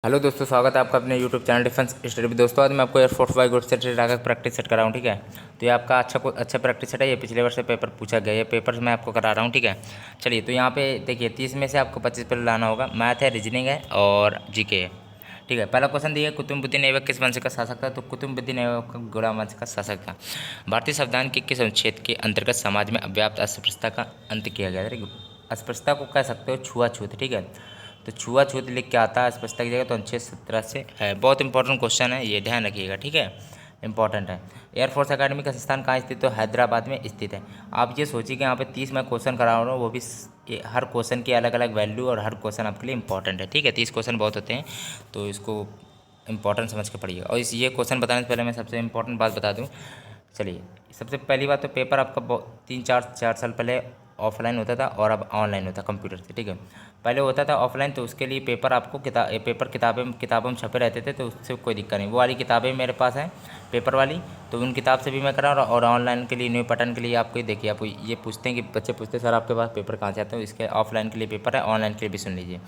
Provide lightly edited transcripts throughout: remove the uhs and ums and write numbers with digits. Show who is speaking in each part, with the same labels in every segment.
Speaker 1: Hello दोस्तों, स्वागत है आपका अपने यूट्यूब चैनल डिफेंस स्टडी में। दोस्तों आज मैं आपको एयरफोर्स वाई ग्रुप सेट का प्रैक्टिस सेट कराऊँ, ठीक है। तो ये आपका अच्छा प्रैक्टिस सेट है। ये पिछले वर्ष से पेपर पूछा गया, ये पेपर मैं आपको करा रहा हूँ, ठीक है। चलिए, तो यहाँ पे देखिए 30 में से आपको 25 पर लाना होगा। मैथ है, रीजनिंग है और जीके है, ठीक है। पहला क्वेश्चन दिया, कुतुबुद्दीन ऐबक किस वंश का शासक था? तो कुतुबुद्दीन ऐबक गुलाम वंश का शासक था। भारतीय संविधान के किस अनुच्छेद के अंतर्गत समाज में अव्याप्त अस्पृश्यता का अंत किया गया? ठीक है, अस्पृश्यता को कह सकते हो छुआछूत, ठीक है। तो छुआछूत लिख के आता है अस्पृश्यता की जगह, तो अनुच्छेद 17 से है। बहुत इंपॉर्टेंट क्वेश्चन है, ये ध्यान रखिएगा, ठीक है, इंपॉर्टेंट है। एयरफोर्स अकेडमी का स्थान कहाँ स्थित है? तो हैदराबाद में स्थित है। आप ये सोचिए कि यहाँ पे 30 मैं क्वेश्चन करा रहा हूँ, वो भी हर क्वेश्चन की अलग अलग वैल्यू और हर क्वेश्चन आपके लिए इंपॉर्टेंट है, ठीक है। 30 क्वेश्चन बहुत होते हैं, तो इसको इंपॉर्टेंट समझ के पढ़िएगा। और ये क्वेश्चन बताने से पहले मैं सबसे इंपॉर्टेंट बात बता दूँ। चलिए, सबसे पहली बात तो पेपर आपका 3-4 साल पहले ऑफलाइन होता था और अब ऑनलाइन होता है कंप्यूटर से, ठीक है। पहले होता था ऑफलाइन, तो उसके लिए पेपर आपको किताबों में छपे रहते थे, तो उससे कोई दिक्कत नहीं। वो वाली किताबें मेरे पास हैं, पेपर वाली, तो उन किताब से भी मैं करा रहा हूँ। और ऑनलाइन के लिए न्यू पैटर्न के लिए आपको ये देखिए, आपको ये पूछते हैं कि बच्चे पूछते हैं सर आपके पास पेपर कहाँ से आते हैं? इसके ऑफलाइन के लिए पेपर है, ऑनलाइन के लिए भी सुन लीजिए।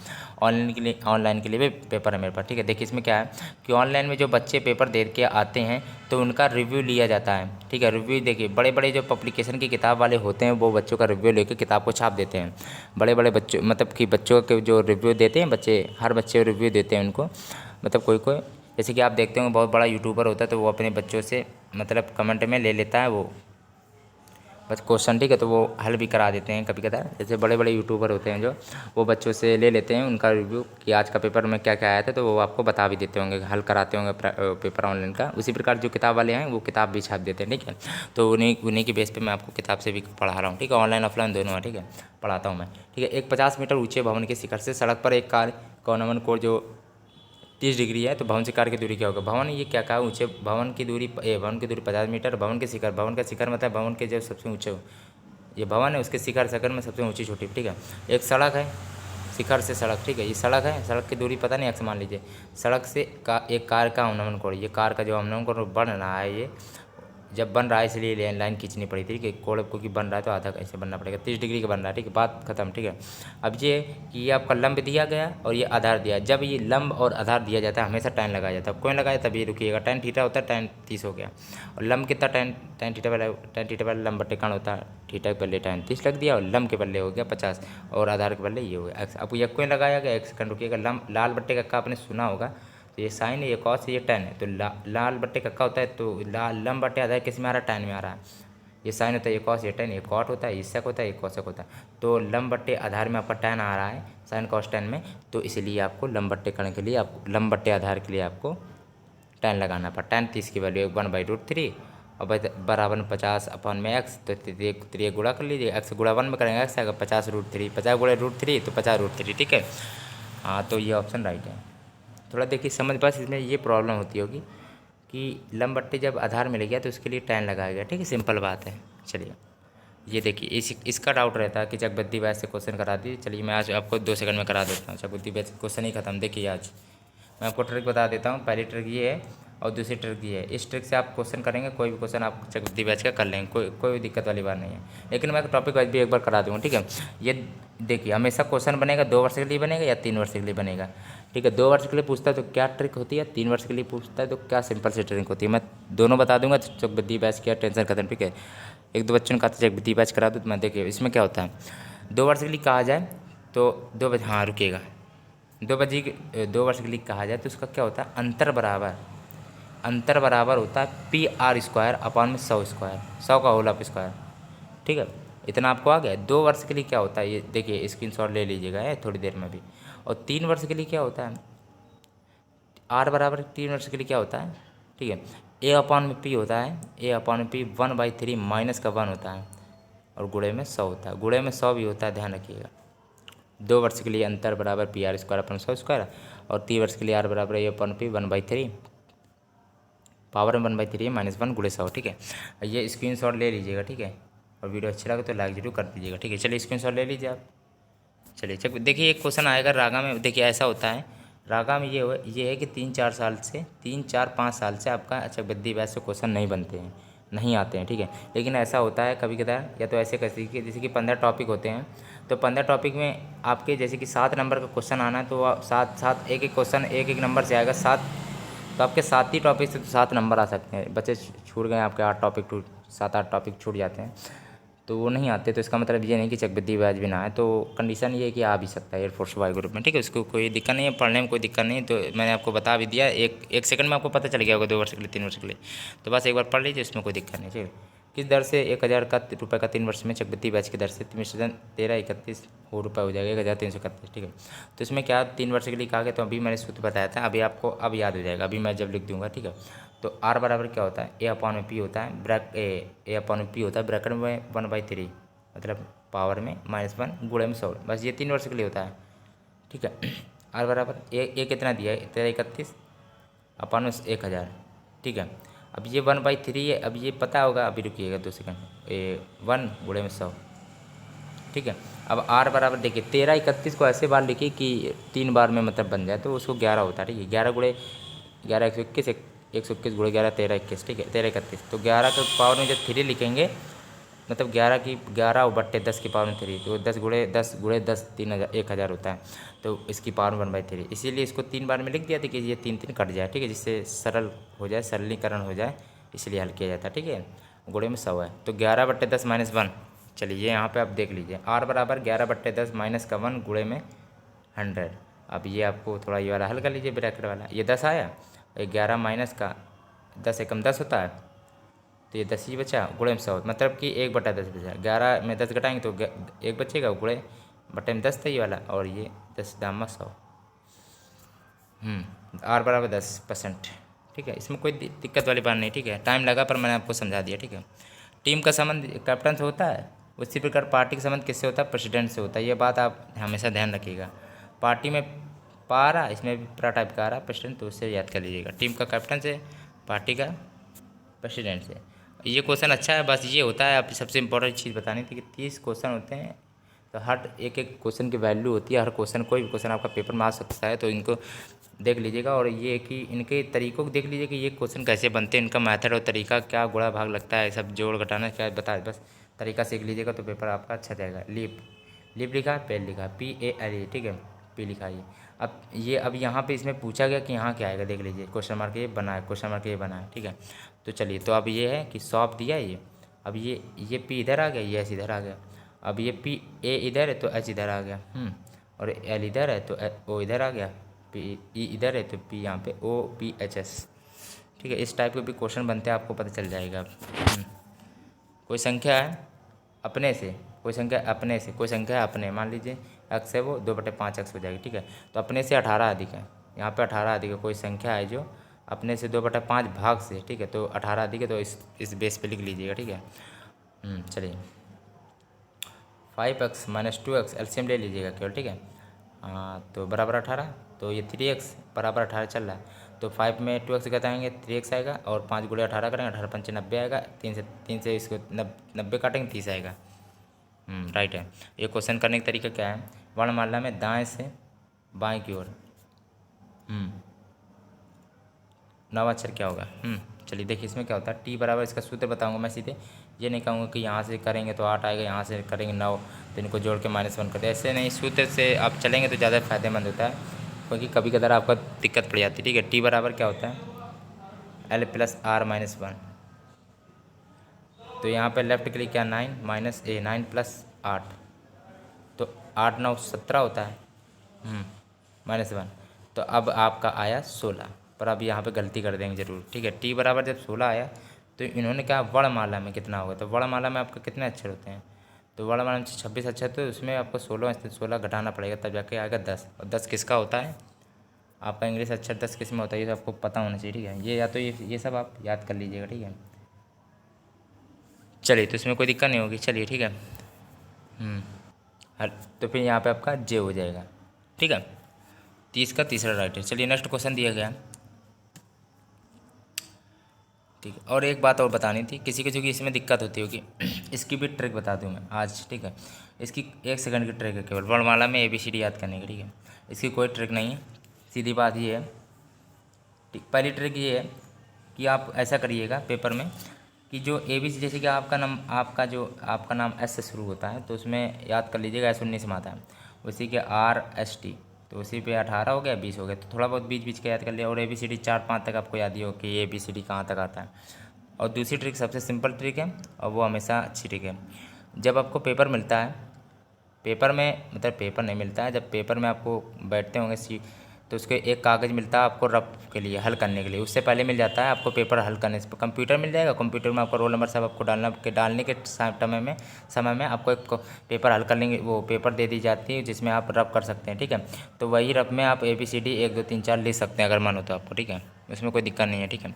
Speaker 1: ऑनलाइन के लिए भी पेपर है मेरे पास, ठीक है। देखिए इसमें क्या है कि ऑनलाइन में जो बच्चे पेपर दे के आते हैं तो उनका रिव्यू लिया जाता है, ठीक है। रिव्यू देखिए, बड़े बड़े जो पब्लिकेशन की किताब वाले होते हैं वो बच्चों का रिव्यू लेकर किताब को छाप देते हैं। बड़े बड़े बच्चों, मतलब कि बच्चों के जो रिव्यू देते हैं, हर बच्चे रिव्यू देते हैं उनको। मतलब कोई कोई, जैसे कि आप देखते होंगे बहुत बड़ा यूट्यूबर होता है, तो वो अपने बच्चों से मतलब कमेंट में ले लेता है वो बस क्वेश्चन, ठीक है। तो वो हल भी करा देते हैं कभी कदार। जैसे बड़े बड़े यूट्यूबर होते हैं जो, वो बच्चों से ले लेते हैं उनका रिव्यू कि आज का पेपर में क्या क्या आया था, तो वो आपको बता भी देते होंगे, हल कराते होंगे पेपर ऑनलाइन का। उसी प्रकार जो किताब वाले हैं वो किताब भी छाप देते हैं, ठीक है। तो उन्हीं की बेस पे मैं आपको किताब से भी पढ़ा रहा हूँ, ठीक है। ऑनलाइन ऑफलाइन दोनों है, ठीक है, पढ़ाता हूँ मैं, ठीक है। एक 50 मीटर ऊँचे भवन के शिखर से सड़क पर एक कार कॉनमन कोड जो 30 डिग्री है, तो भवन से कार की दूरी क्या होगा? भवन ये क्या कहा, ऊंचे भवन की दूरी, भवन की दूरी 50 मीटर। भवन का शिखर मतलब भवन के जो सबसे ऊंचे ये भवन है, उसके शिखर में सबसे ऊंची छोटी, ठीक है। एक सड़क है, शिखर से सड़क, ठीक है, ये सड़क है, सड़क की दूरी पता नहीं, एक्स मान लीजिए। सड़क से एक कार का अवनमन कोण, ये कार का जो अवनमन कोण बढ़ रहा है, ये जब बन रहा है इसलिए लाइन खींचनी पड़ी थी, ठीक है। कोण क्योंकि बन रहा है तो आधा कैसे बनना पड़ेगा, 30 डिग्री का बन रहा है, ठीक है, बात खत्म, ठीक है। अब ये कि ये आपका लंब दिया गया और ये आधार दिया। जब ये लंब और आधार दिया जाता है हमेशा टाइम लगाया जाता है। कोई लगाया तब ये रुकिएगा, tan थीटा होता है, tan 30 हो गया। और लंब कितना, tan थीटा वाला लंब बटे कान होता है, थीटा के बल्ले tan 30 लग दिया और लंब के बल्ले हो गया 50 और आधार के बल्ले ये हो गया x। अब ये कोई लगाया गया, 1 सेकंड रुकिएगा। लंब लाल बट्टे का आपने सुना होगा, तो ये साइन है, ये कॉस है, ये tan है। तो लाल बट्टे कक्का होता है, तो लंब बट्टे आधा किस में आ रहा है? tan में आ रहा है। ये साइन होता है, ये कॉस, ये tan, ये कॉट होता है, ये सेक होता है, ये कोसेक होता है। तो लंब बट्टे आधार में आपका tan आ रहा है, साइन कॉस tan में, तो इसलिए आपको लंब बट्टे करने के लिए, आप लंब बट्टे आधार के लिए आपको tan लगाना पड़ा। tan 30 की वैल्यू 1/√3 और बराबर 50 अपन में x, तो 3 गुणा कर लीजिए, x गुणा 1 में करेंगे x आएगा 50√3, 50 गुणा √3 तो 50√3, ठीक है। हाँ, तो ये ऑप्शन राइट है। थोड़ा देखिए समझ, बस इसमें ये प्रॉब्लम होती होगी कि लंब बट्टे जब आधार मिल गया तो उसके लिए tan लगाया गया, ठीक है, सिंपल बात है। चलिए, ये देखिए इसका डाउट रहता है कि चकबद्दी बैच से क्वेश्चन करा दी। चलिए मैं आज आपको 2 सेकंड में करा देता हूँ। चकबद्दी बैच क्वेश्चन ही खत्म। देखिए आज मैं आपको ट्रिक बता देता हूँ। पहली ट्रिक ये है और दूसरी ट्रिक ये है। इस ट्रिक से आप क्वेश्चन करेंगे, कोई भी क्वेश्चन आप चकबद्दी बैच का कर लेंगे, कोई भी दिक्कत वाली बात नहीं है। लेकिन मैं टॉपिक वाइज भी एक बार करा दूँगा, ठीक है। ये देखिए, हमेशा क्वेश्चन बनेगा 2 वर्ष के लिए बनेगा या 3 वर्ष के लिए बनेगा, ठीक है। 2 वर्ष के लिए पूछता है तो क्या ट्रिक होती है, 3 वर्ष के लिए पूछता है तो क्या सिंपल सी ट्रिक होती है। मैं दोनों बता दूंगा। चकबद्दी बैच क्या, टेंशन खत्म, ठीक है। एक दो बच्चों ने कहा था चकबद्दी बैच करा दो, तो मैं देखिए इसमें क्या होता है। 2 वर्ष के लिए कहा जाए तो 2 बजे, हाँ रुकिएगा, 2 वर्ष के लिए कहा जाए तो उसका क्या होता है, अंतर बराबर होता है PR² अपॉन में 100², 100 का होल ऑफ स्क्वायर, ठीक है। इतना आपको आ गया। 2 वर्ष के लिए क्या होता है, ये देखिए स्क्रीनशॉट ले लीजिएगा है थोड़ी देर में भी। और 3 वर्ष के लिए क्या होता है, R बराबर 3 वर्ष के लिए क्या होता है, ठीक है, A/P होता है, A/P 1/3 माइनस का 1 होता है और गुणे में 100 होता है, गुणे में 100 भी होता है, ध्यान रखिएगा। 2 वर्ष के लिए अंतर बराबर PR² अपन 100² और 3 वर्ष के लिए R बराबर A/P 1/3 पावर में 1/3 माइनस 1 गुणे 100, ठीक है। ये स्क्रीनशॉट ले लीजिएगा, ठीक है। और वीडियो अच्छी लगे तो लाइक जरूर कर दीजिएगा, ठीक है। चलिए स्क्रीनशॉट ले लीजिए आप। चलिए चेक देखिए, एक क्वेश्चन आएगा रागा में। देखिए ऐसा होता है रागा में, ये है कि 3-4-5 साल से आपका चकबद्दी बैच से क्वेश्चन नहीं बनते हैं, नहीं आते हैं, ठीक है। लेकिन ऐसा होता है कभी कदार, या तो ऐसे कैसे कि जैसे कि 15 टॉपिक होते हैं तो 15 टॉपिक में आपके जैसे कि 7 नंबर का क्वेश्चन आना है, तो सात सात एक एक क्वेश्चन एक एक नंबर से आएगा 7। तो आपके 7 ही टॉपिक से तो 7 नंबर आ सकते हैं। बच्चे छूट गए आपके 8 टॉपिक, 7-8 टॉपिक छूट जाते हैं, तो वो नहीं आते। तो इसका मतलब ये नहीं कि चकवृद्धि ब्याज भी ना है, तो कंडीशन ये है कि आ भी सकता है एयरफोर्स वाई ग्रुप में, ठीक है। उसको कोई दिक्कत नहीं है, पढ़ने में कोई दिक्कत नहीं है। तो मैंने आपको बता भी दिया, एक सेकंड में आपको पता चल गया होगा 2 वर्ष के लिए 3 वर्ष के लिए। तो बस एक बार पढ़ लीजिए, इसमें कोई दिक्कत नहीं, ठीक है। किस दर से 1,000 का रुपये का 3 वर्ष में चकवृद्धि ब्याज की दर से मिश्रण 1331 रुपये हो जाएगा, 1,331, ठीक है। तो इसमें क्या 3 वर्ष के लिए कहा गया, तो अभी मैंने सूत्र बताया था, अभी आपको अब याद हो जाएगा, अभी मैं जब लिख दूंगा, ठीक है। तो आर बराबर क्या होता है, ए अपॉन में पी होता है, ए अपॉन में पी होता है, ब्रैकेट में 1/3, मतलब पावर में -1 गुणे में 100। बस ये 3 वर्ष के लिए होता है, ठीक है। आर बराबर ए कितना दिया है, 1331 अपॉन में 1,000, ठीक है। अब ये 1/3 है, अब ये पता होगा, अभी रुकिएगा 2 सेकंड, 1 गुणे में 100, ठीक है। अब आर बराबर देखिए 1331 को ऐसे बार लिखिए कि 3 बार में मतलब बन जाए, तो उसको 11 होता है, ठीक है। 11 गुणे 11 121, 121 गुणे 11 1321, ठीक है, 1331। तो 11 के पावर में जब 3 लिखेंगे, मतलब 11/10 की पावर में 3, तो 10 × 10 3,000 होता है। तो इसकी पावर 1/3, इसीलिए इसको 3 बार में लिख दिया था कि ये 3 कट जाए, ठीक है, जिससे सरल हो जाए, सरलीकरण हो जाए, इसलिए हल किया जाता है, ठीक है। गुणे में 100 है, तो 11/10 -1। चलिए यहाँ पे आप देख लीजिए, आर बराबर 11/10 माइनस का 1 गुणे में 100। अब ये आपको थोड़ा ये वाला हल कर लीजिए, ब्रैकेट वाला, ये 10 आया, 11 माइनस का 10 एकम 10 होता है, तो ये 10 ही बचा, गुणे में 100, मतलब कि 1/10 बचा। 11 में 10 घटाएंगे तो 1 बचेगा, गुणे बटे में 10 था ये वाला, और ये 10 दाम 100। आर बराबर 10%, ठीक है। इसमें कोई दिक्कत वाली बात नहीं, ठीक है। टाइम लगा पर मैंने आपको समझा दिया, ठीक है। टीम का संबंध कैप्टन से होता है, उसी प्रकार पार्टी का संबंध किससे होता है, प्रेसिडेंट से होता है। ये बात आप हमेशा ध्यान रखिएगा। पार्टी में पा रहा, इसमें भी प्रा टाइप का आ रहा प्रेसिडेंट, तो उससे याद कर लीजिएगा। टीम का कैप्टन से, पार्टी का प्रेसिडेंट से। ये क्वेश्चन अच्छा है, बस ये होता है, आप सबसे इंपॉर्टेंट चीज़ बतानी थी कि 30 क्वेश्चन होते हैं, तो हर एक क्वेश्चन की वैल्यू होती है, हर क्वेश्चन कोई भी क्वेश्चन आपका पेपर में आ सकता है, तो इनको देख लीजिएगा। और ये कि इनके तरीकों को देख लीजिए कि ये क्वेश्चन कैसे बनते हैं, इनका मेथड और तरीका क्या, गुणा भाग लगता है, सब जोड़ घटाना क्या बता, बस तरीका सीख लीजिएगा तो पेपर आपका अच्छा जाएगा। लीप लिखा है, पेल लिखा है, PALE, ठीक है, पी लिखा है। अब यहाँ पे इसमें पूछा गया कि यहाँ क्या आएगा, देख लीजिए, क्वेश्चन मार्क ये बना है, क्वेश्चन मार्क ये बना है, ठीक है। तो चलिए, तो अब ये है कि शॉप दिया ये, अब ये P इधर आ गया, ये एस इधर आ गया। अब ये A इधर है तो H इधर आ गया, और L इधर है तो O इधर आ गया, E इधर है तो P यहाँ पे OPHS, ठीक है। इस टाइप के भी क्वेश्चन बनते हैं, आपको पता चल जाएगा। कोई संख्या है अपने से, कोई संख्या अपने से, कोई संख्या है अपने, मान लीजिए x है, वो 2/5x हो जाएगी, ठीक है। तो अपने से 18 अधिक है, यहाँ पे 18 अधिक है, कोई संख्या है जो अपने से 2/5 भाग से, ठीक है, तो 18 अधिक है, तो इस बेस पे लिख लीजिएगा, ठीक है। चलिए, 5x - 2x एलसीएम ले लीजिएगा केवल, ठीक है। हाँ, तो बराबर 18, तो ये 3x बराबर 18 चल रहा है, तो 5 में 2x घटाएंगे 3x आएगा, और 5 गुणे 18 करेंगे, 18 पंचे 90 आएगा, 3 से इसको 90 काटेंगे 30 आएगा। राइट है। ये क्वेश्चन करने का तरीका क्या है, वर्णमाला में दाएं से बाएं की ओर नवा अक्षर क्या होगा। चलिए देखिए, इसमें क्या होता है, टी बराबर, इसका सूत्र बताऊंगा मैं सीधे, ये नहीं कहूँगा कि यहाँ से करेंगे तो 8 आएगा, यहाँ से करेंगे 9, तो इनको जोड़ के -1 कर दे, ऐसे नहीं, सूत्र से आप चलेंगे तो ज़्यादा फायदेमंद होता है, क्योंकि कभी कदार आपका दिक्कत पड़ जाती है, ठीक है। टी बराबर क्या होता है, L + R - 1, तो यहाँ पे लेफ्ट के लिए क्या 9 - A, 9 + 8, तो 8 9 17 होता है, -1, तो अब आपका आया 16, पर अब यहाँ पे गलती कर देंगे ज़रूर, ठीक है। टी बराबर जब 16 आया, तो इन्होंने कहा वर्णमाला में कितना होगा, तो वर्णमाला में आपका कितने अक्षर होते हैं, तो वर्णमाला में 26 अक्षर, तो उसमें आपको 16 घटाना पड़ेगा, तब जाके आएगा 10, और 10 किसका होता है, आपका इंग्लिश अक्षर 10 किस में होता है, ये तो आपको पता होना चाहिए, ठीक है। ये या तो ये सब आप याद कर लीजिएगा, ठीक है। चलिए, तो इसमें कोई दिक्कत नहीं होगी, चलिए, ठीक है। तो फिर यहाँ पे आपका जे हो जाएगा, ठीक है। 30 का तीसरा राइट है। चलिए, नेक्स्ट क्वेश्चन दिया गया, ठीक है। और एक बात और बतानी थी, किसी किसी की इसमें दिक्कत होती होगी, इसकी भी ट्रिक बता दूँ मैं आज, ठीक है। इसकी 1 सेकंड की ट्रिक है केवल, वर्णमाला में ABCD याद करने की, ठीक है। इसकी कोई ट्रिक नहीं है, सीधी बात ये है, पहली ट्रिक ये है कि आप ऐसा करिएगा पेपर में कि जो ए बी सी, जैसे कि आपका नाम एस से शुरू होता है तो उसमें याद कर लीजिएगा S19 में आता है। उसी के RST, तो उसी पे 18 हो गया, 20 हो गया, तो थोड़ा बहुत बीच बीच के याद कर लिया। और ABCD 4-5 तक आपको याद ही हो कि ABCD कहाँ तक आता है। और दूसरी ट्रिक सबसे सिंपल ट्रिक है और वो हमेशा अच्छी ट्रिक है। जब आपको पेपर मिलता है, पेपर में मतलब पेपर नहीं मिलता है, जब पेपर में आपको बैठते होंगे तो उसके एक कागज़ मिलता है आपको रफ के लिए, हल करने के लिए। उससे पहले मिल जाता है आपको पेपर हल करने से कंप्यूटर मिल जाएगा। कंप्यूटर में आपका रोल नंबर सब आपको डालने के समय में आपको एक पेपर हल करने वो पेपर दे दी जाती है जिसमें आप रफ कर सकते हैं, ठीक है। तो वही रफ में आप ABCD 1 2 3 4 लिख सकते हैं अगर मन हो तो आपको, ठीक है। उसमें कोई दिक्कत नहीं है, ठीक है।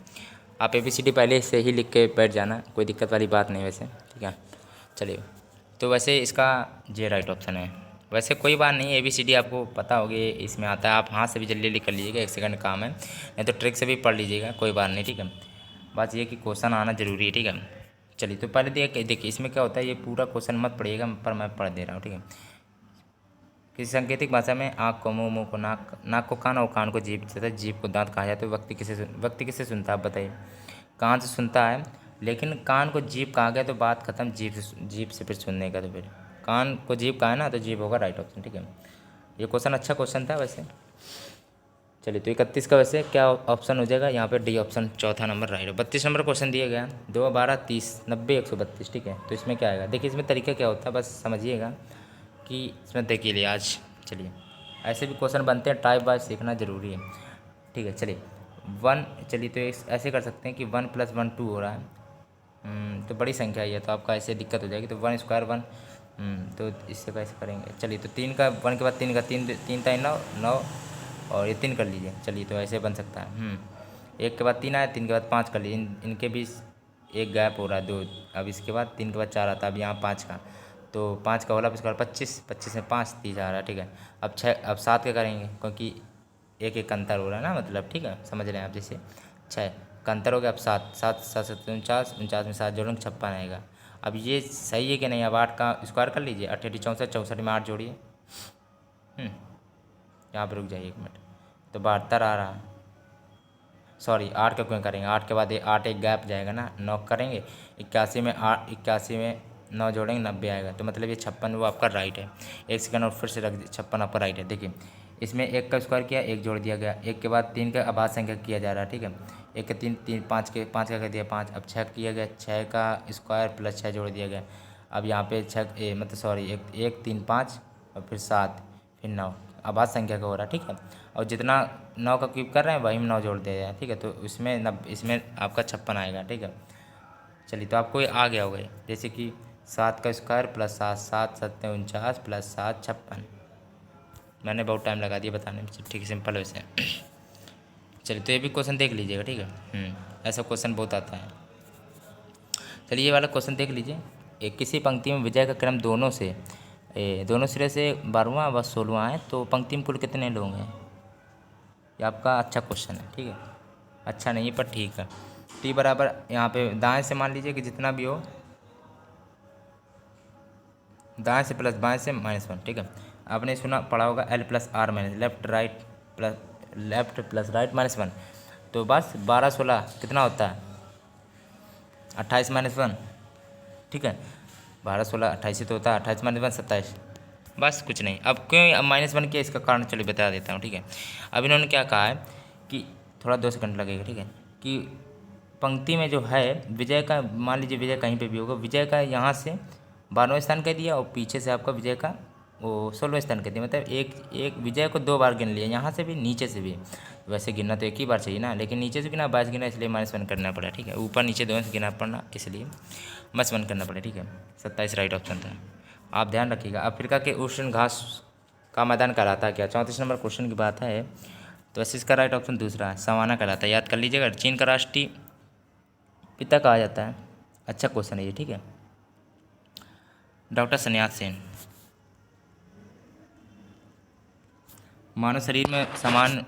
Speaker 1: आप ABCD पहले से ही लिख के बैठ जाना, कोई दिक्कत वाली बात नहीं वैसे, ठीक है। चलिए, तो वैसे इसका जे राइट ऑप्शन है। वैसे कोई बात नहीं, ABCD आपको पता होगी इसमें आता है, आप हाथ से भी जल्दी जल्दी कर लीजिएगा, 1 सेकंड काम है, नहीं तो ट्रिक से भी पढ़ लीजिएगा, कोई बात नहीं, ठीक है। बात ये कि क्वेश्चन आना ज़रूरी है, ठीक है। चलिए, तो पहले देखिए इसमें क्या होता है, ये पूरा क्वेश्चन मत पढ़िएगा, पर मैं पढ़ दे रहा हूँ, ठीक है। किसी सांकेतिक भाषा में आँख को मुँह, मुँह को नाक, नाक को कान और कान को जीभ तथा जीभ को दांत कहा जाए तो व्यक्ति किसे सुनता है, आप बताइए। कान से सुनता है, लेकिन कान को जीभ कहा गया तो बात खत्म, जीभ से फिर सुनने का, तो फिर कान को जीभ कहा है ना, तो जीभ होगा राइट ऑप्शन, ठीक है। ये क्वेश्चन अच्छा क्वेश्चन था वैसे। चलिए, तो 31 का वैसे क्या ऑप्शन हो जाएगा, यहाँ पे डी ऑप्शन चौथा नंबर राइट है। 32 नंबर क्वेश्चन दिया गया, 2 12 30 90 132, ठीक है। तो इसमें क्या आएगा, देखिए इसमें तरीका क्या होता है बस समझिएगा कि इसमें देखिए लिए आज। चलिए, ऐसे भी क्वेश्चन बनते हैं, टाइप वाइज सीखना ज़रूरी है, ठीक है। चलिए चलिए तो ऐसे कर सकते हैं कि 1 + 1 2 हो रहा है। तो बड़ी संख्या है ये, तो आपका ऐसे दिक्कत हो जाएगी, तो 1 स्क्वायर 1। तो इससे कैसे करेंगे, चलिए तो 3 का 1 के बाद 3 का 3 3 था 9 9, और ये 3 कर लीजिए। चलिए, तो ऐसे बन सकता है। 1 के बाद 3 आया, 3 के बाद 5 कर लीजिए, इनके बीच एक गैप हो रहा है 2। अब इसके बाद 3 के बाद 4 आता है, अब यहाँ 5 का, तो 5 का होला स्क्वायर 25, 25 में 5 30 आ रहा है, ठीक है। अब 7 का करेंगे क्योंकि एक एक अंतर हो रहा है ना, मतलब, ठीक है, समझ रहे हैं आप। जैसे 6 का अंतर हो गया, अब 7 7 7 7 49, 49 में 7 जोड़ेंगे 56 आएगा। अब ये सही है कि नहीं, अब 8 का स्क्वायर कर लीजिए, 8 8 64, 64 में 8 जोड़िए। यहाँ पर रुक जाइए 1 मिनट, तो 72 आ रहा है। सॉरी, 8 का क्यों करेंगे, 8 के बाद 8 एक गैप जाएगा ना, 9 करेंगे, 81 में 8, 81 में 9 जोड़ेंगे 90 आएगा, तो मतलब ये 56 वो आपका राइट है। 1 सेकंड और फिर से रख 56 आपका राइट है। देखिए इसमें 1 का स्क्वायर किया, 1 जोड़ दिया गया, 1 के बाद 3 का अभाज्य संख्या किया जा रहा है, ठीक है। 1 के 3 3 5 के 5 का कर दिया 5, अब 6 किया गया, 6 का स्क्वायर प्लस 6 जोड़ दिया गया। अब यहाँ पे 6 मतलब सॉरी 1 3 5 और फिर 7 फिर 9 अभाज्य संख्या का हो रहा है, ठीक है। और जितना 9 का क्यूब कर रहे हैं वही में 9 जोड़ दिया जाए, ठीक है। तो इसमें आपका 56 आएगा, ठीक है। चलिए, तो आपको ये आ गया होगा, जैसे कि 7 का स्क्वायर प्लस 7, 7 7 49 प्लस 7 56। मैंने बहुत टाइम लगा दिया बताने में, ठीक है, सिंपल वैसे। चलिए, तो ये भी क्वेश्चन देख लीजिएगा, ठीक है। ऐसा क्वेश्चन बहुत आता है। चलिए, ये वाला क्वेश्चन देख लीजिए। किसी पंक्ति में विजय का क्रम दोनों सिरे से 12वां व 16वां है, तो पंक्ति में कुल कितने लोग हैं। ये आपका अच्छा क्वेश्चन है, ठीक है। अच्छा नहीं पर ठीक है। टी बराबर यहाँ पे दाएं से मान लीजिए कि जितना भी हो, दाएं से प्लस बाएं से -1, ठीक है। आपने सुना पढ़ा होगा L + R - left plus right -1, तो बस 12 16 कितना होता है 28 -1, ठीक है। 12 16 28 ही तो होता है, 28 - 1 27, बस कुछ नहीं। अब क्यों अब -1 किया, इसका कारण चलिए बता देता हूँ, ठीक है। अब इन्होंने क्या कहा है कि थोड़ा 2 सेकंड लगेगा, ठीक है, कि पंक्ति में जो है विजय का, मान लीजिए विजय कहीं पे भी होगा, विजय का यहाँ से 12वां स्थान कह दिया और पीछे से आपका विजय का वो 16वां स्थान कह दिया, मतलब एक विजय को 2 बार गिन लिया, यहाँ से भी नीचे से भी। वैसे गिनना तो एक ही बार चाहिए ना, लेकिन नीचे से गिना 22 गिना, इसलिए -1 करना पड़ा, ठीक है। ऊपर नीचे दोनों से गिना पड़ना, इसलिए -1 करना पड़ा, ठीक है। 27 राइट ऑप्शन था, आप ध्यान रखिएगा। अफ्रीका के उष्ण घास का मैदान कहलाता है क्या, 34 नंबर क्वेश्चन की बात है। तो वैसे इसका राइट ऑप्शन दूसरा है, सवाना कहलाता है, याद कर लीजिएगा। चीन का राष्ट्रीय पिता कहा जाता है, अच्छा क्वेश्चन है ये, ठीक है। डॉक्टर सन्यास सेन। मानव शरीर में समान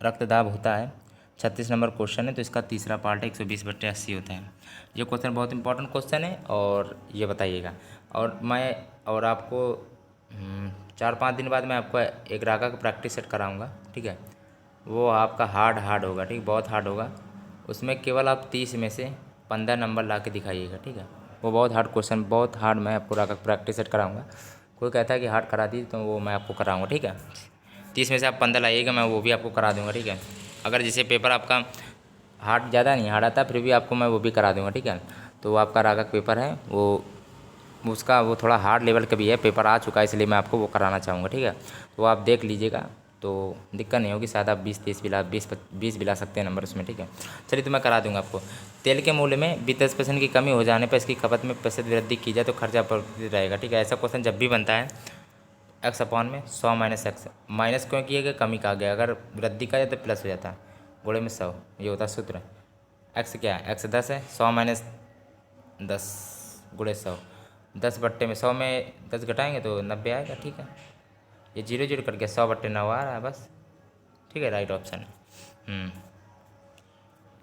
Speaker 1: रक्तदाब होता है, 36 नंबर क्वेश्चन है, तो इसका तीसरा पार्ट है 120/80 होता है। ये क्वेश्चन बहुत इंपॉर्टेंट क्वेश्चन है, और ये बताइएगा। और आपको 4-5 दिन बाद मैं आपको एक रागा का प्रैक्टिस सेट कराऊंगा, ठीक है। वो आपका हार्ड होगा, ठीक, बहुत हार्ड होगा। उसमें केवल आप 30 में से 15 नंबर ला के दिखाइएगा, ठीक है। वो बहुत हार्ड क्वेश्चन, बहुत हार्ड मैं आपको प्रैक्टिस सेट कराऊंगा। कोई कहता है कि हार्ड करा दी, तो वो मैं आपको कराऊंगा, ठीक है। 30 में से आप 15 लाइएगा, मैं वो भी आपको करा दूंगा, ठीक है। अगर जैसे पेपर आपका हार्ड ज़्यादा नहीं हार्ड आता, फिर भी आपको मैं वो भी करा दूंगा, ठीक है। तो आपका रागा का पेपर है वो थोड़ा हार्ड लेवल का भी है, पेपर आ चुका है, इसलिए मैं आपको वो कराना चाहूँगा, ठीक है। तो आप देख लीजिएगा, तो दिक्कत नहीं होगी, शायद आप 20-30 भी ला 20 भी ला सकते हैं नंबर उसमें, ठीक है। चलिए, तो मैं करा दूंगा आपको। तेल के मूल्य में 20% की कमी हो जाने पर इसकी खपत में प्रतिशत वृद्धि की जाए तो खर्चा परिवर्तित रहेगा, ठीक है। ऐसा क्वेश्चन जब भी बनता है एक्स अपॉन में 100 माइनस एक्स, माइनस क्यों किया गया, कमी का गया, अगर वृद्धि का जाए तो प्लस हो जाता है, गुणे में 100, ये होता है सूत्र। एक्स क्या है, एक्स 10 है, 100 माइनस 10 गुणे 100, 10/100 में 10 घटाएंगे तो 90 आएगा, ठीक है। ये 0 0 कट गया, 100/9 आ रहा है बस, ठीक है, राइट ऑप्शन है।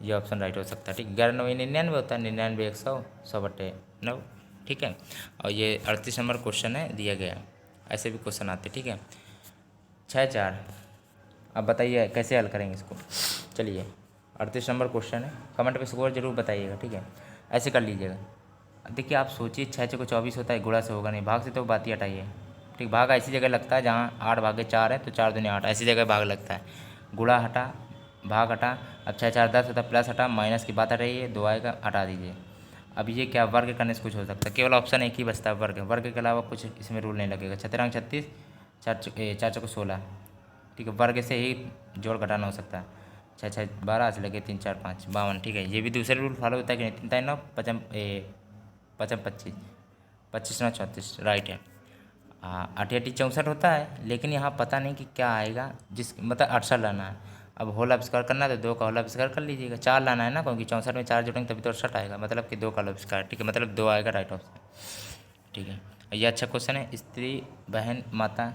Speaker 1: ये ऑप्शन राइट हो सकता है, ठीक। 11×9 = 99 होता है, 99 100, 100/9, ठीक है। और ये 38 नंबर क्वेश्चन है दिया गया है। ऐसे भी क्वेश्चन आते हैं, ठीक है। 6-4। अब बताइए कैसे हल करेंगे इसको। चलिए, 38 नंबर क्वेश्चन है, कमेंट पे स्कोर जरूर बताइएगा, ठीक है। ऐसे कर लीजिएगा। देखिए, आप सोचिए 6 × 24 होता है, गुणा से होगा नहीं, भाग से तो बात ही हटाइए, ठीक। भाग ऐसी जगह लगता है जहाँ 8/4 है, तो 4×2 = 8, ऐसी जगह भाग लगता है। गुणा हटा, भाग हटा, अब 6×4 = 10 होता है, प्लस हटा, माइनस की बात हट रही है, 2 आएगा, हटा दीजिए। अब ये क्या, वर्ग करने से कुछ हो सकता है, केवल ऑप्शन एक ही बचता है, वर्ग के अलावा कुछ इसमें रूल नहीं लगेगा। 17×36, 4×4 = 16, ठीक है। वर्ग से ही जोड़ घटाना हो सकता है। 6×6 = 12 से लगे 3×4 = 5 52, ठीक है। ये भी दूसरे रूल फॉलो होता है कि नहीं, 3×3 = 9, 5×5 = 25, 25×9 = 34, राइट है। 8×8 = 64 होता है, लेकिन यहाँ पता नहीं कि क्या आएगा, जिस मतलब 68 लाना है। अब होल आविष्कार करना है तो 2 का होल आविष्कार कर लीजिएगा, 4 लाना है ना, क्योंकि 64 में 4 जोड़ेंगे तभी तो 68 आएगा, मतलब कि 2 का होल आविष्कार, ठीक है, मतलब 2 आएगा, राइट ऑप्शन, ठीक है। ये अच्छा क्वेश्चन है, स्त्री बहन माता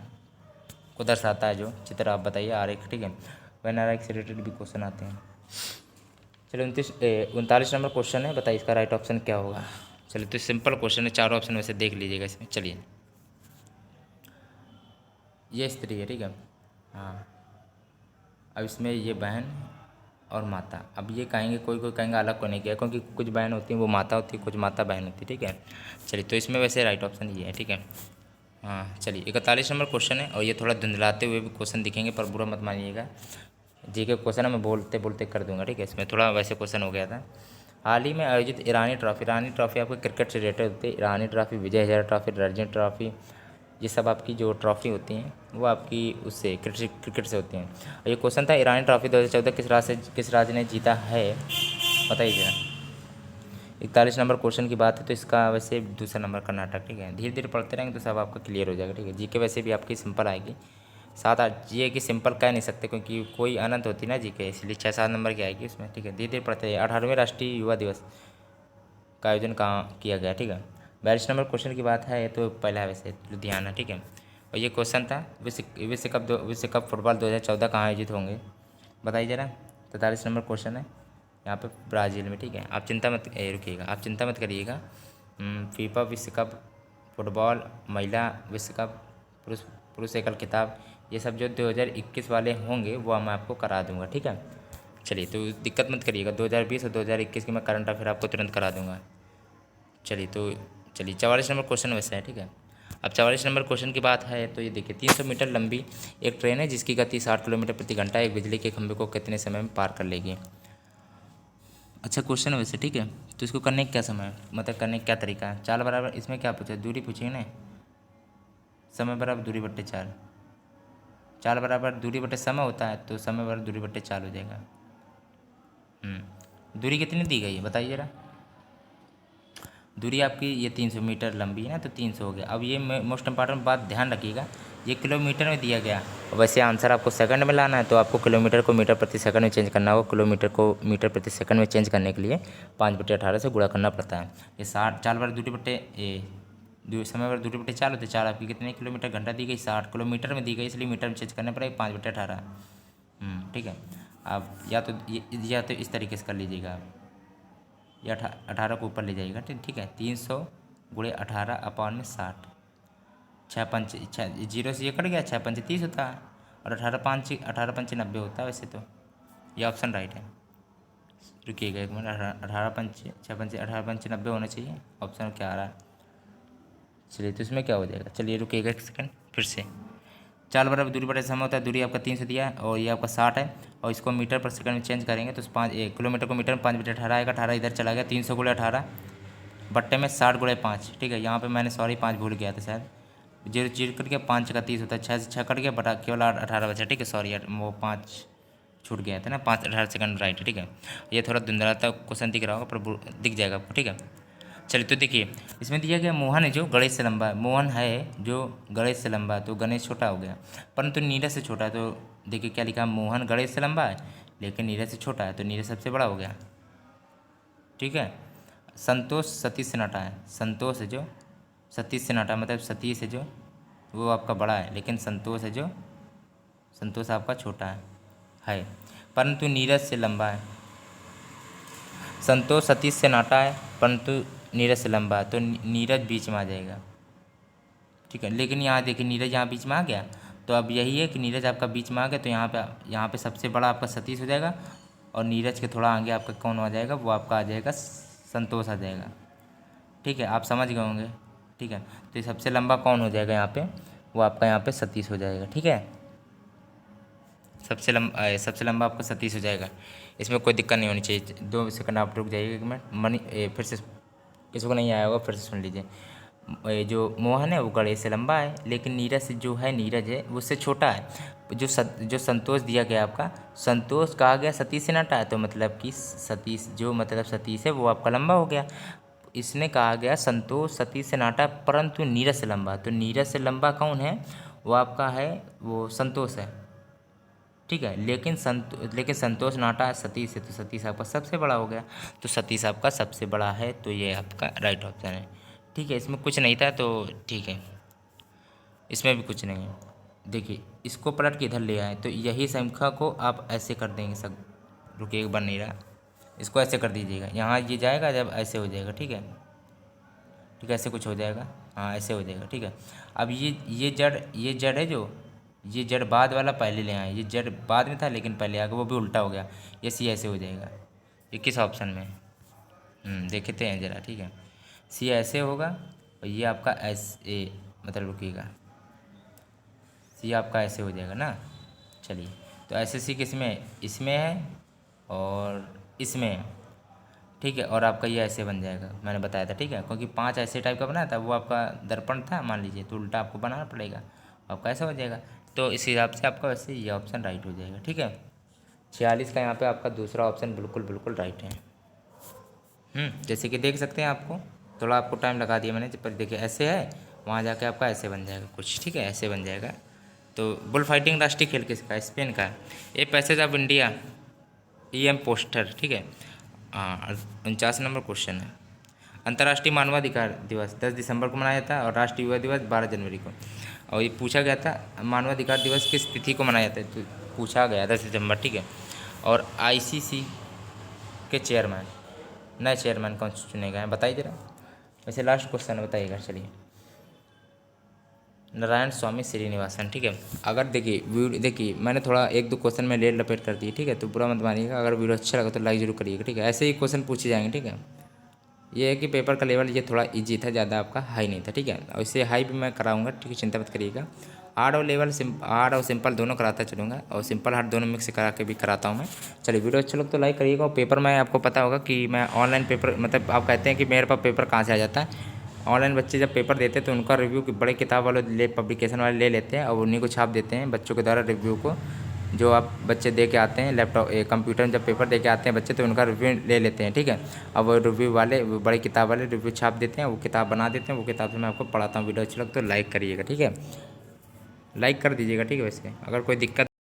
Speaker 1: को दर्शाता है जो चित्र, आप बताइए आरेख, ठीक है। वह आरेख से रिलेटेड भी क्वेश्चन आते हैं। चलिए, 39 नंबर क्वेश्चन है, बताइए इसका राइट ऑप्शन क्या होगा। चलिए, तो सिंपल क्वेश्चन है, चारों ऑप्शन में से देख लीजिएगा इसमें। चलिए, ये स्त्री है, ठीक है। हाँ, अब इसमें ये बहन और माता, अब ये कहेंगे, कोई कोई कहेंगे अलग को नहीं किया, क्योंकि कुछ बहन होती है वो माता होती है, कुछ माता बहन होती है, ठीक है। चलिए, तो इसमें वैसे राइट ऑप्शन ये है, ठीक है। हाँ, चलिए, 41 नंबर क्वेश्चन है, और ये थोड़ा धुंधलाते हुए भी क्वेश्चन दिखेंगे, पर बुरा मत मानिएगा। जी के क्वेश्चन मैं बोलते बोलते कर दूंगा, ठीक है। इसमें थोड़ा वैसे क्वेश्चन हो गया था। हाल ही में आयोजित ईरानी ट्रॉफी आपको क्रिकेट से रिलेटेड होती है। ईरानी trophy, Vijay Hazare trophy, Ranji trophy, ये सब आपकी जो ट्रॉफी होती हैं वो आपकी उससे क्रिकेट से होती हैं। और ये क्वेश्चन था, ईरानी ट्रॉफी 2014 किस राज्य ने जीता है, बताइए जरा। 41 नंबर क्वेश्चन की बात है, तो इसका वैसे दूसरा नंबर कर्नाटक, ठीक है। धीरे धीरे पढ़ते रहेंगे तो सब आपका क्लियर हो जाएगा, ठीक है। जीके वैसे भी आपकी सिंपल आएगी, 7-8, ये कि सिंपल कह नहीं सकते क्योंकि कोई अनंत होती ना जीके, इसलिए 6-7 नंबर की आएगी उसमें, ठीक है। धीरे धीरे पढ़ते हैं। 18वें राष्ट्रीय युवा दिवस का आयोजन कहाँ किया गया, ठीक है। 42 नंबर क्वेश्चन की बात है, तो पहला है वैसे लुधियाना, ठीक है। और ये क्वेश्चन था, विश्व कप फुटबॉल 2014 कहाँ आयोजित होंगे, बताइए जरा। 43 नंबर क्वेश्चन है, यहाँ पे ब्राज़ील में, ठीक है। आप चिंता मत रुकिएगा, आप चिंता मत करिएगा। फीफा विश्व कप फुटबॉल, महिला विश्व कप, पुरुष पुरुष एकल खिताब, ये सब जो 2021 वाले होंगे वो मैं आपको करा दूंगा, ठीक है। चलिए, तो दिक्कत मत करिएगा, 2020 और 2021 की मैं करंट अफेयर आपको तुरंत करा दूंगा। चलिए 44 नंबर क्वेश्चन वैसे है, ठीक है। अब 44 नंबर क्वेश्चन की बात है, तो ये देखिए, 300 मीटर लंबी एक ट्रेन है जिसकी गति 60 किलोमीटर प्रति घंटा एक बिजली के खंभे को कितने समय में पार कर लेगी। अच्छा क्वेश्चन है वैसे, ठीक है। तो इसको करने का क्या समय, मतलब करने का क्या तरीका है। चाल बराबर, इसमें क्या पूछा, दूरी पूछिए ना, समय बराबर दूरी बट्टे चाल, चाल बराबर दूरी बट्टे समय होता है, तो समय बराबर दूरी बट्टे चाल हो जाएगा। दूरी कितनी दी गई है बताइए जरा। दूरी आपकी ये 300 मीटर लंबी है ना, तो 300 हो गया। अब ये मोस्ट इंपॉर्टेंट बात ध्यान रखिएगा, ये किलोमीटर में दिया गया, वैसे आंसर आपको सेकंड में लाना है, तो आपको किलोमीटर को मीटर प्रति सेकंड में चेंज करना होगा। किलोमीटर को मीटर प्रति सेकंड में चेंज करने के लिए 5/18 से गुणा करना पड़ता है। ये 60 चाल बार दूरी बट्टे समय बार दूरी बट्टे चाल होते, चाल आपकी कितने किलोमीटर घंटा दी गई, 60 किलोमीटर में दी गई, इसलिए मीटर में चेंज करना पड़ेगा 5/18। ठीक है। आप या तो इस तरीके से कर लीजिएगा आप, या 18 को ऊपर ले जाइएगा, ठीक है। 300 × 18/60, 6×5 जीरो से ये कट गया, 6×5 = 30 होता है, और 18×5 = 90 होता है वैसे तो। ये ऑप्शन राइट है। रुकिएगा एक मिनट, 18×6 = 90 होना चाहिए। ऑप्शन क्या आ रहा है? चलिए तो इसमें क्या हो जाएगा, चलिए रुकिएगा एक सेकंड, फिर से। चाल बराबर दूरी बटे समय होता है, दूरी आपका 300 दिया है और ये आपका 60 है, और इसको मीटर पर सेकंड में चेंज करेंगे तो 1 किलोमीटर को मीटर में 5/18 आएगा। 18 इधर चला गया, 300×18 बट्टे में 60×5। ठीक है, यहाँ पे मैंने सॉरी 5 भूल गया था शायद, 0 0 कट गया, 5 का 30 होता है, 6 से 6 कट गया, बटा केवल 18 बचा। ठीक है, सॉरी यार वो 5 छूट गया था ना, 5/18 सेकंड राइट है। ठीक है, ये थोड़ा धुंधला था, क्वेश्चन दिख रहा होगा पर दिख जाएगा आपको। ठीक है, चलिए तो देखिए इसमें दिया गया मोहन है जो गणेश से लंबा है, मोहन है जो गणेश से लंबा है, तो गणेश छोटा हो गया परंतु नीरज से छोटा है। तो देखिए क्या लिखा, मोहन गणेश से लंबा है लेकिन नीरज से छोटा है, तो नीरज सबसे बड़ा हो गया। ठीक है, संतोष सतीश से नाटा है, संतोष है जो सतीश से नाटा, मतलब सतीश है जो वो आपका बड़ा है, लेकिन संतोष है जो संतोष आपका छोटा है परंतु नीरज से लंबा है। संतोष सतीश से नाटा है परंतु नीरज से लंबा है, तो नीरज बीच में आ जाएगा। ठीक है, लेकिन यहाँ देखिए नीरज यहाँ बीच में आ गया, तो अब यही है कि नीरज आपका बीच में आ गया, तो यहाँ पे सबसे बड़ा आपका सतीश हो जाएगा और नीरज के थोड़ा आगे आपका कौन आ जाएगा, वो आपका आ जाएगा संतोष आ जाएगा। ठीक है, आप समझ गए होंगे। ठीक है, तो ये सबसे लंबा कौन हो जाएगा यहाँ पे, वो आपका यहाँ पे सतीश हो जाएगा। ठीक है, सबसे लंबा आपका सतीश हो जाएगा, इसमें कोई दिक्कत नहीं होनी चाहिए। 2 सेकंड आप रुक जाइए एक मिनट, फिर से किसी को नहीं आया होगा फिर से सुन लीजिए। जो मोहन है वो गणेश से लंबा है, लेकिन नीरज से जो है, नीरज है वो उससे छोटा है। जो संतोष दिया गया आपका, संतोष कहा गया सतीश से नाटा है, तो मतलब कि सतीश जो मतलब सतीश है वो आपका लंबा हो गया। इसने कहा गया संतोष सतीश से नाटा परंतु नीरज से लंबा, तो नीरज से लंबा कौन है, वो आपका है वो संतोष है। ठीक है, लेकिन संतोष नाटा है सतीश है, तो सतीश आपका सबसे बड़ा हो गया, तो सतीश आपका सबसे बड़ा है, तो ये आपका राइट ऑप्शन है। ठीक है, इसमें कुछ नहीं था तो ठीक है, इसमें भी कुछ नहीं है। देखिए इसको पलट के इधर ले आए, तो यही संख्या को आप ऐसे कर देंगे सब, रुकिए एक बार नहीं रहा, इसको ऐसे कर दीजिएगा, यहाँ ये जाएगा जब ऐसे हो जाएगा। ठीक है, ठीक है, ऐसे कुछ हो जाएगा, हाँ ऐसे हो जाएगा। ठीक है, अब ये जड़ है जो, ये जड़ बाद वाला पहले ले आए, ये जड़ बाद में था लेकिन पहले आ गया, वो भी उल्टा हो गया, ये सी ऐसे हो जाएगा। ये किस ऑप्शन में देखते हैं ज़रा। ठीक है, सी ऐसे होगा और ये आपका एस ए मतलब रुकिएगा, सी आपका ऐसे हो जाएगा ना। चलिए तो ऐसे सी किस में, इसमें है और इसमें है। ठीक है, और आपका ये ऐसे बन जाएगा, मैंने बताया था। ठीक है, क्योंकि 5 ऐसे टाइप का बनाया था, वो आपका दर्पण था मान लीजिए, तो उल्टा आपको बनाना पड़ेगा, आपका ऐसा हो जाएगा। तो इस हिसाब से आपका वैसे ये ऑप्शन राइट हो जाएगा। ठीक है, 46 का यहाँ पे आपका दूसरा ऑप्शन बिल्कुल बिल्कुल राइट है। जैसे कि देख सकते हैं, आपको थोड़ा आपको टाइम लगा दिया मैंने, पर देखिए ऐसे है, वहाँ जाके आपका ऐसे बन जाएगा कुछ। ठीक है, ऐसे बन जाएगा। तो बुल फाइटिंग राष्ट्रीय खेल किसका है, स्पेन का है। A passage of India, EM poster. ठीक है, हाँ 49 नंबर क्वेश्चन है। अंतर्राष्ट्रीय मानवाधिकार दिवस 10 दिसंबर को मनाया जाता है और राष्ट्रीय युवा दिवस 12 जनवरी को। और ये पूछा गया था मानवाधिकार दिवस किस तिथि को मनाया जाता है, तो पूछा गया 10 दिसंबर। ठीक है, और ICC के चेयरमैन, नए चेयरमैन कौन चुने गए हैं बताइए जरा। वैसे लास्ट क्वेश्चन है, बताइएगा। चलिए, नारायण स्वामी श्रीनिवासन। ठीक है, अगर देखिए मैंने थोड़ा 1-2 क्वेश्चन में लेट लपेट कर दिए। ठीक है, तो बुरा मत मानिएगा, अगर वीडियो अच्छा लगा तो लाइक जरूर करिएगा। ठीक है, ऐसे ही क्वेश्चन पूछे जाएंगे। ठीक है, ये है कि पेपर का लेवल ये थोड़ा इजी था, ज़्यादा आपका हाई नहीं था। ठीक है, और इससे हाई भी मैं कराऊंगा। ठीक है, चिंता मत करिएगा। हार्ड और सिंपल दोनों कराता चलूँगा, और सिंपल हार्ड दोनों मिक्स करा के भी कराता हूँ मैं। चलिए, वीडियो अच्छा लगे तो लाइक करिएगा। और पेपर में आपको पता होगा कि मैं ऑनलाइन पेपर, मतलब आप कहते हैं कि मेरे पास पेपर कहाँ से आ जाता है। ऑनलाइन बच्चे जब पेपर देते हैं तो उनका रिव्यू बड़े किताब वाले पब्लिकेशन वाले ले लेते हैं और उन्हीं को छाप देते हैं बच्चों के द्वारा रिव्यू को। जो आप बच्चे दे के आते हैं लैपटॉप कंप्यूटर में जब पेपर दे के आते हैं बच्चे, तो उनका रिव्यू ले लेते हैं। ठीक है, अब वो रिव्यू वाले बड़े किताब वाले रिव्यू छाप देते हैं, वो किताब बना देते हैं, वो किताब से मैं आपको पढ़ाता हूँ। वीडियो अच्छा लगे तो लाइक करिएगा। ठीक है, लाइक कर दीजिएगा। ठीक है, वैसे अगर कोई दिक्कत